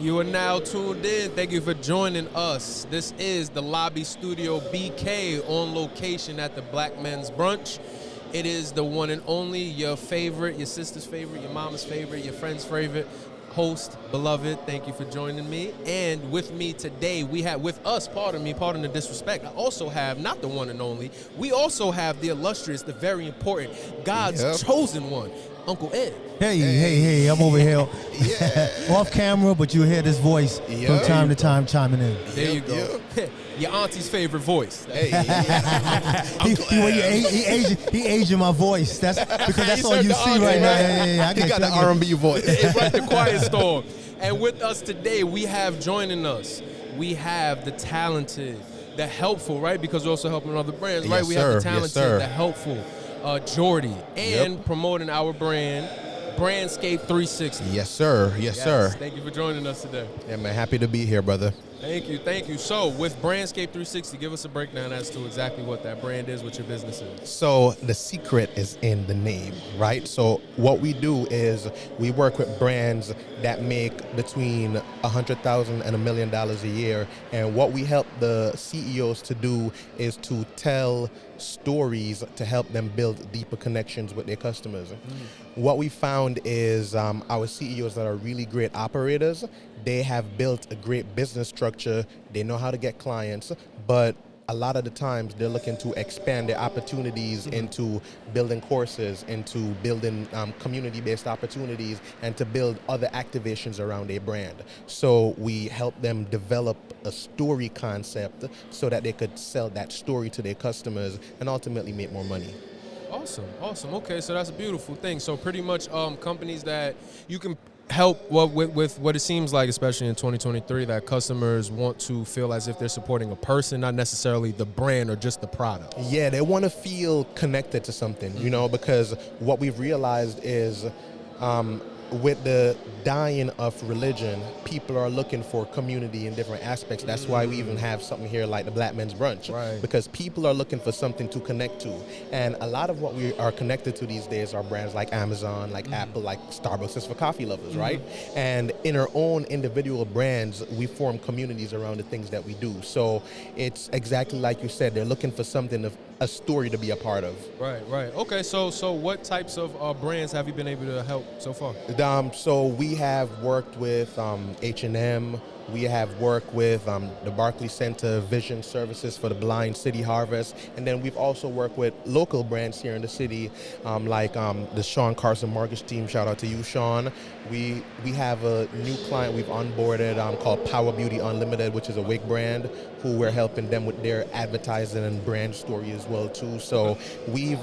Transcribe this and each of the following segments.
You are now tuned in. Thank you for joining us. This is the Lobby Studio BK on location at the Black Men's Brunch. It is the one and only, your favorite, your sister's favorite, your mama's favorite, your friend's favorite host, beloved. Thank you for joining me. And with me today, we have with us, pardon the disrespect, I also have, not the one and only, we also have the illustrious, the very important, God's chosen one, Uncle Ed. Hey, I'm over here off camera, but you'll hear this voice from time to time chiming in. There you go. Your auntie's favorite voice. He aging my voice. That's because that's all you see right now. Yeah, he got the R&B voice. It's like the quiet storm. And with us today, we have joining us, we have the talented, the helpful, right? Because we're also helping other brands, right? We have the talented, the helpful, Jordi, and promoting our brand, Brandscape 360. Yes, sir. Yes, sir. Thank you for joining us today. Yeah, man. Happy to be here, brother. Thank you. So, with Brandscape 360, give us a breakdown as to exactly what that brand is, what your business is. So, the secret is in the name, right? So, what we do is we work with brands that make between $100,000 and $1 million a year. And what we help the CEOs to do is to tell stories to help them build deeper connections with their customers. What we found is our CEOs that are really great operators, they have built a great business structure. They know how to get clients, but a lot of the times they're looking to expand their opportunities into building courses, into building community-based opportunities, and to build other activations around their brand. So we help them develop a story concept so that they could sell that story to their customers and ultimately make more money. Awesome. Okay, so that's a beautiful thing. So pretty much companies that you can help with what it seems like, especially in 2023, that customers want to feel as if they're supporting a person, not necessarily the brand or just the product. Yeah, they want to feel connected to something, you know, because what we've realized is with the dying of religion, people are looking for community in different aspects. That's why we even have something here like the Black Men's Brunch, right? Because people are looking for something to connect to. And a lot of what we are connected to these days are brands like Amazon, like Apple, like Starbucks is for coffee lovers, right? And in our own individual brands, we form communities around the things that we do. So it's exactly like you said, they're looking for something, a story to be a part of. Right. Okay, so what types of brands have you been able to help so far? So we have worked with H&M. We have worked with the Barclays Center Vision Services for the Blind City Harvest. And then we've also worked with local brands here in the city, like the Sean Carson Mortgage Team. Shout out to you, Sean. We have a new client we've onboarded called Power Beauty Unlimited, which is a wig brand, who we're helping them with their advertising and brand story as well too. So we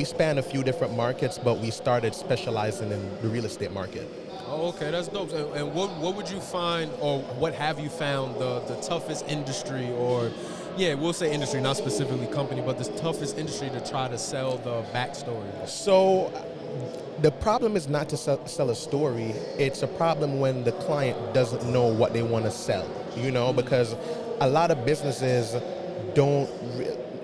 span a few different markets, but we started specializing in the real estate market. Oh, okay, that's dope. And what would you find, or what have you found the toughest industry, or we'll say industry, not specifically company, but the toughest industry to try to sell the backstory? So the problem is not to sell a story. It's a problem when the client doesn't know what they want to sell, you know, because a lot of businesses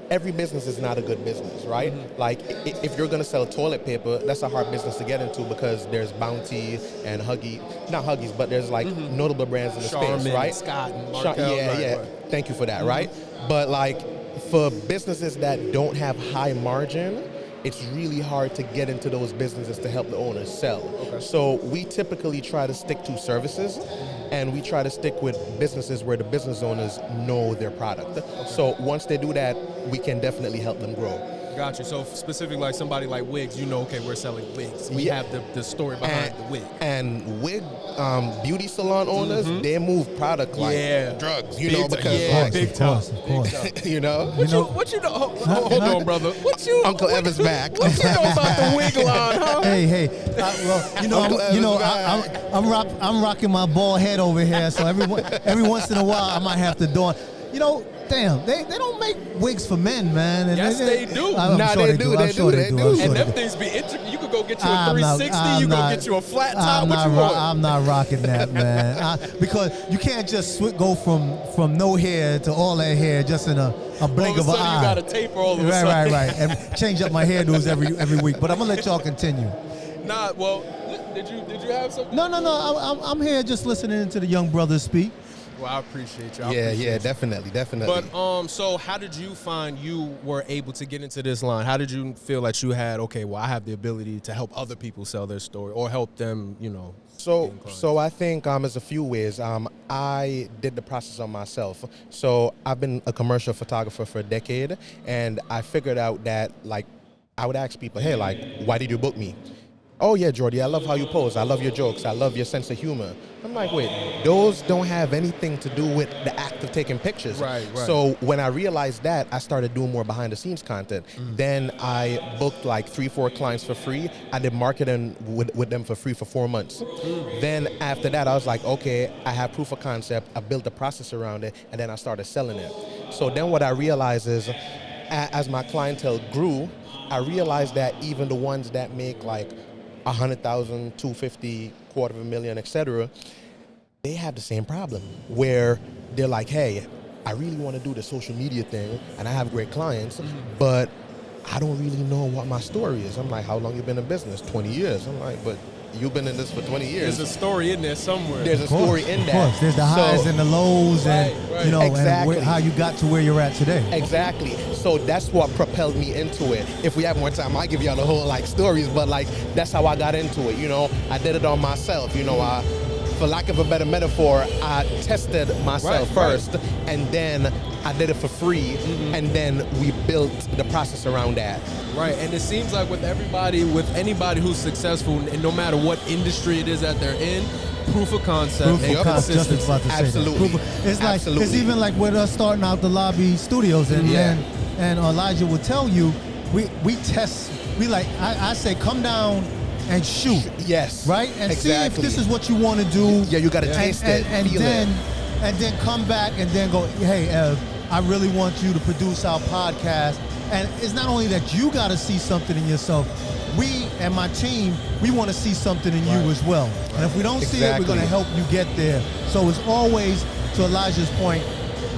every business is not a good business, right? Like, if you're gonna sell toilet paper, that's a hard business to get into because there's Bounty and not Huggies, but there's like notable brands in the Charmin, space, right? Scott and Markel, right. Thank you for that, right? But like, for businesses that don't have high margin, it's really hard to get into those businesses to help the owners sell. Okay. So we typically try to stick to services, and we try to stick with businesses where the business owners know their product. Okay. So once they do that, we can definitely help them grow. Gotcha. So specifically, like somebody like wigs, you know, okay, we're selling wigs. We have the story behind the wig. And wig beauty salon owners, they move product like drugs, you know, because big time. Of course. You know? What you know? Hold on, brother. Uncle Evan's back. What you know about the wig line, huh? Hey. I'm rocking my bald head over here, so every once in a while I might have to don. You know, damn, they don't make wigs for men, man. And yes, they do. They do. And them things be intricate. You could go get you a 360. You go get you a flat top. What you want? I'm not rocking that, man. Because you can't just go from no hair to all that hair just in a blink of an eye. You got to taper all of a sudden. Right. And change up my hairdos every week. But I'm gonna let y'all continue. Well, Did you have something? No. I'm here just listening to the young brothers speak. Well, I appreciate you. Definitely. But so how did you find you were able to get into this line? How did you feel like you had, okay, well, I have the ability to help other people sell their story or help them, So I think there's a few ways. I did the process on myself. So I've been a commercial photographer for a decade, and I figured out that, like, I would ask people, hey, like, why did you book me? Oh, yeah, Jordi, I love how you pose. I love your jokes. I love your sense of humor. I'm like, wait, those don't have anything to do with the act of taking pictures. Right. So when I realized that, I started doing more behind-the-scenes content. Then I booked like 3-4 clients for free. I did marketing with them for free for 4 months. Then after that, I was like, okay, I have proof of concept. I built a process around it, and then I started selling it. So then what I realized is, as my clientele grew, I realized that even the ones that make like 100,000, 250, $250,000, etc., they have the same problem where they're like, hey, I really want to do the social media thing and I have great clients, but I don't really know what my story is. I'm like, how long you been in business? 20 years. I'm like, but you've been in this for 20 years. There's a story in there somewhere. There's a story in that. Of course, there's the highs and the lows, and Exactly. and how you got to where you're at today. Exactly. So that's what propelled me into it. If we have more time, I'll give y'all the whole like stories, but like that's how I got into it. I did it on myself. For lack of a better metaphor, I tested myself first, and then I did it for free, and then we built the process around that. Right, and it seems like with anybody who's successful, and no matter what industry it is that they're in, proof of concept. Proof of concept. Just about to say Absolutely. that. It's like it's even like with us starting out the Lobby Studios, and Elijah will tell you, we test. I say come down and shoot. Yes. Right? And see if exactly. this is what you want to do. Yeah, you got to taste it, feel it. And then come back and then go, hey, Ev, I really want you to produce our podcast. And it's not only that you got to see something in yourself. We and my team, we want to see something in you as well. And if we don't see it, we're going to help you get there. So it's always, to Elijah's point,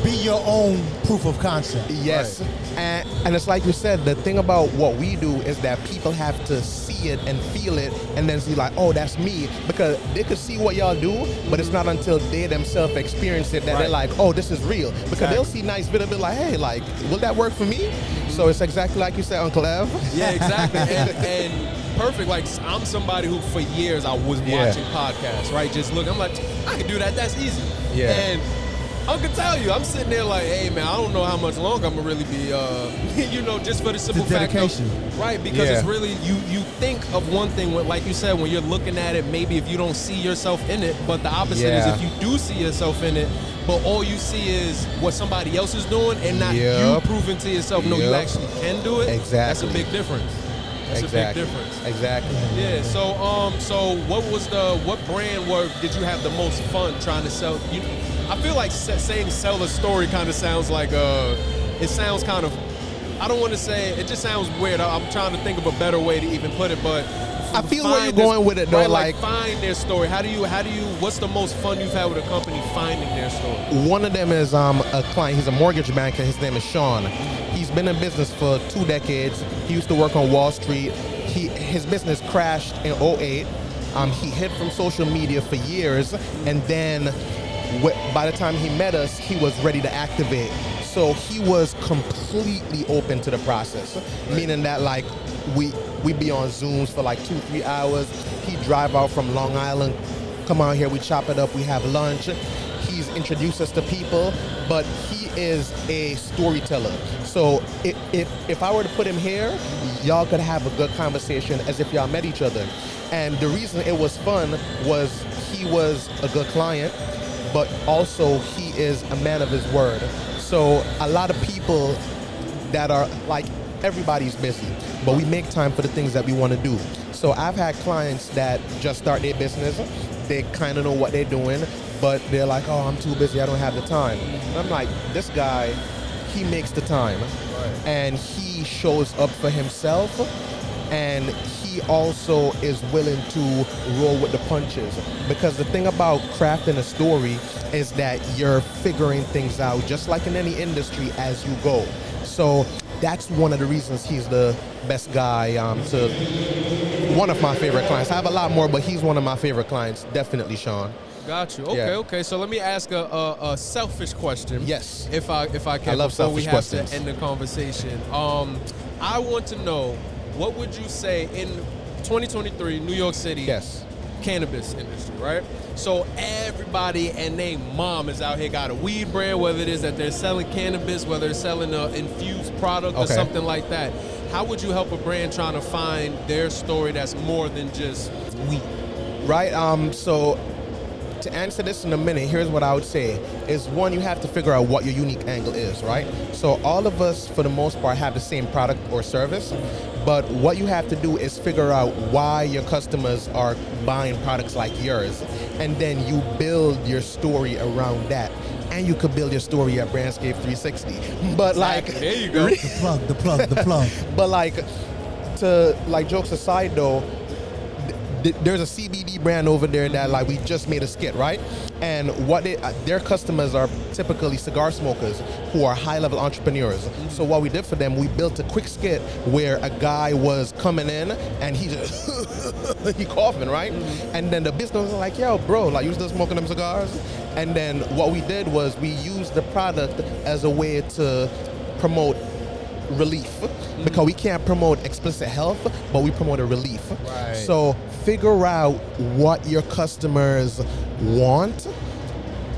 be your own proof of concept. Yes. Right. And it's like you said, the thing about what we do is that people have to see it and feel it and then see like, oh, that's me. Because they could see what y'all do, but it's not until they themselves experience it that they're like, oh, this is real. Because they'll see nice video and be like, hey, like, will that work for me? So it's exactly like you said, Uncle Ev. Yeah, exactly. and perfect. Like, I'm somebody who for years I was watching podcasts, right? Just look, I'm like, I can do that. That's easy. Yeah. And I can tell you, I'm sitting there like, hey man, I don't know how much longer I'm gonna really be, just for the simple fact of, right? Because it's really, you think of one thing, like you said, when you're looking at it, maybe if you don't see yourself in it, but the opposite is if you do see yourself in it, but all you see is what somebody else is doing and not you proving to yourself, no, you actually can do it. Exactly. That's a big difference. That's a big difference. Exactly. Yeah. So what brand did you have the most fun trying to sell? I feel like saying sell a story kind of sounds like it sounds kind of, I don't want to say, it just sounds weird. I'm trying to think of a better way to even put it, but I feel where you're going with it though. Right, like find their story. How do you? What's the most fun you've had with a company finding their story? One of them is a client. He's a mortgage banker. His name is Sean. He's been in business for 2 decades. He used to work on Wall Street. His business crashed in 2008. He hid from social media for years, and then by the time he met us, he was ready to activate. So he was completely open to the process, meaning that like we be on Zooms for like 2-3 hours. He'd drive out from Long Island, come out here, we chop it up, we have lunch. He's introduced us to people, but he is a storyteller. So if I were to put him here, y'all could have a good conversation as if y'all met each other. And the reason it was fun was he was a good client, but also he is a man of his word. So a lot of people that are like, everybody's busy, but we make time for the things that we want to do. So I've had clients that just start their business. They kind of know what they're doing, but they're like, oh, I'm too busy, I don't have the time. And I'm like, this guy, he makes the time. Right. And he shows up for himself, and he also is willing to roll with the punches. Because the thing about crafting a story is that you're figuring things out, just like in any industry, as you go. So that's one of the reasons he's the best guy to one of my favorite clients. I have a lot more, but he's one of my favorite clients. Definitely, Sean. Got you. Okay, Yeah. okay. So let me ask a selfish question. Yes. If I can. I love before we selfish have questions. to end the conversation. I want to know, what would you say in 2023, New York City? Yes. Cannabis industry, right? So everybody and their mom is out here got a weed brand, whether it is that they're selling cannabis, whether they're selling an infused product or Okay. something like that. How would you help a brand trying to find their story that's more than just weed? Right. So to answer this in a minute, here's what I would say is, one, you have to figure out what your unique angle is, right? So all of us, for the most part, have the same product or service, but what you have to do is figure out why your customers are buying products like yours, and then you build your story around that. And you could build your story at Brandscape 360. But Exactly. There you go. The plug. but like jokes aside though, there's a CBD brand over there that like we just made a skit, right? And what their customers are typically cigar smokers who are high-level entrepreneurs. So what we did for them, we built a quick skit where a guy was coming in and he just he coughing, right? And then the business was like, yo, bro, like you still smoking them cigars? And then what we did was we used the product as a way to promote relief, because we can't promote explicit health, but we promote a relief. Right. So figure out what your customers want,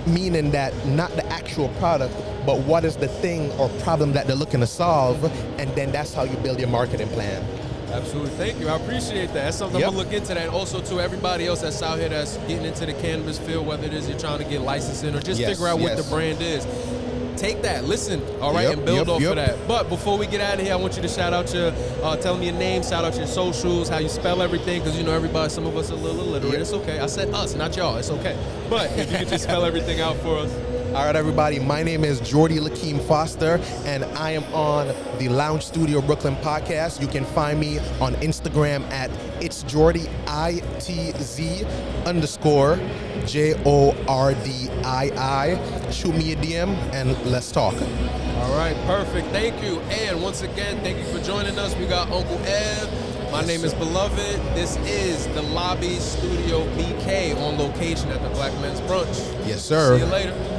meaning that not the actual product, but what is the thing or problem that they're looking to solve, and then that's how you build your marketing plan. Absolutely. Thank you. I appreciate that. That's something Yep. I'm going to look into that. Also, to everybody else that's out here that's getting into the cannabis field, whether it is you're trying to get licensing or just Yes, figure out what yes. the brand is. Take that, listen, all right, Yep, and build yep, off yep. of that. But before we get out of here, I want you to shout out your, tell me your name, shout out your socials, how you spell everything, because you know everybody, some of us are a little illiterate. Yep. It's okay. I said us, not y'all. It's okay. But if you could just spell everything out for us. All right, everybody, my name is Jordi-Lakeem Foster, and I am on the Lounge Studio Brooklyn podcast. You can find me on Instagram at It's Jordi, ITZ_JORDII. Shoot me a DM and let's talk. All right, perfect. Thank you. And once again, thank you for joining us. We got Uncle Ev. My name is Beloved. This is the Lobby Studio BK on location at the Black Men's Brunch. Yes, sir. See you later.